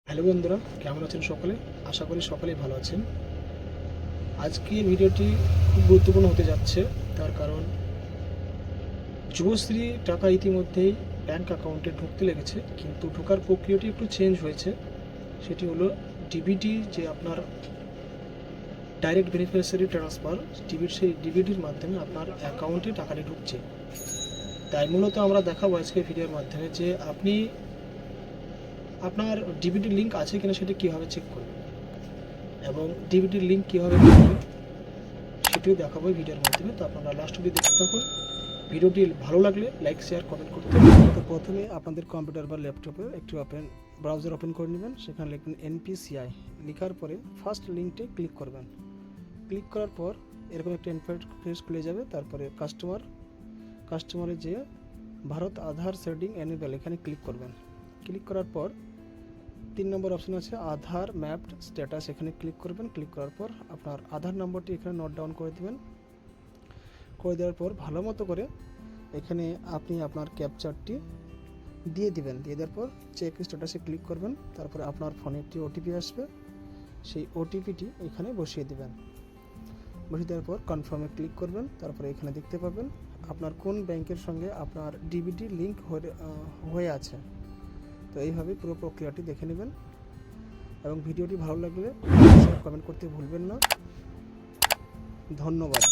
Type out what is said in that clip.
Hello বন্ধুরা, কেমন আছেন সকলে? আশা করি সকলেই ভালো আছেন। আজকে ভিডিওটি খুব গুরুত্বপূর্ণ হতে যাচ্ছে, তার কারণ যুবশ্রী টাকা ইতিমধ্যেই ব্যাংক অ্যাকাউন্টে ঢুকতে লেগেছে, কিন্তু ঢোকার প্রক্রিয়াটি একটু চেঞ্জ হয়েছে। সেটি হলো ডিবিটি, যে আপনার ডাইরেক্ট বেনিফিশিয়ারি ট্রান্সফার, সেই ডিবিটির মাধ্যমে আপনার অ্যাকাউন্টে টাকাটি ঢুকছে। তাই মূলত আমরা দেখাবো আজকে ভিডিওর মাধ্যমে যে আপনি আপনার ডিবিটির লিঙ্ক আছে কিনা সেটা কীভাবে চেক করবেন এবং ডিবিটির লিঙ্ক কীভাবে করবেন সেটিও দেখাবো ভিডিওর মাধ্যমে। তো আপনারা লাস্ট অবধি দেখতে থাকুন। ভিডিওটি ভালো লাগলে লাইক, শেয়ার, কমেন্ট করতে হবে। তো প্রথমে আপনাদের কম্পিউটার বা ল্যাপটপে একটু ব্রাউজার ওপেন করে নেবেন। সেখানে লিখবেন NPCI, লেখার পরে ফার্স্ট লিঙ্কটি ক্লিক করবেন। ক্লিক করার পর এরকম একটা ইন্টারফেস খুলে যাবে। তারপরে কাস্টমারে যে ভারত আধার শেডিং অ্যানিমেল, এখানে ক্লিক করবেন। ক্লিক করার পর 3 নম্বর অপশন আছে আধার ম্যাপড স্ট্যাটাস, এখানে ক্লিক করবেন। ক্লিক করার পর আপনার আধার নম্বরটি এখানে নোট ডাউন করে দেবেন। করে দেওয়ার পর ভালো মতো করে এখানে আপনি আপনার ক্যাপচারটি দিয়ে দিবেন। দিয়ে দেওয়ার পর চেক স্ট্যাটাসে ক্লিক করবেন। তারপরে আপনার ফোনে একটি ওটিপি আসবে, সেই ওটিপিটি এখানে বসিয়ে দেবেন। বসিয়ে দেওয়ার পর কনফার্মে ক্লিক করবেন। তারপরে এখানে দেখতে পাবেন আপনার কোন ব্যাংকের সঙ্গে আপনার ডিবিটি লিঙ্ক হয়ে আছে। তো এইভাবে পুরো প্রক্রিয়াটি দেখে নেবেন এবং ভিডিওটি ভালো লাগলে কমেন্ট করতে ভুলবেন না। ধন্যবাদ।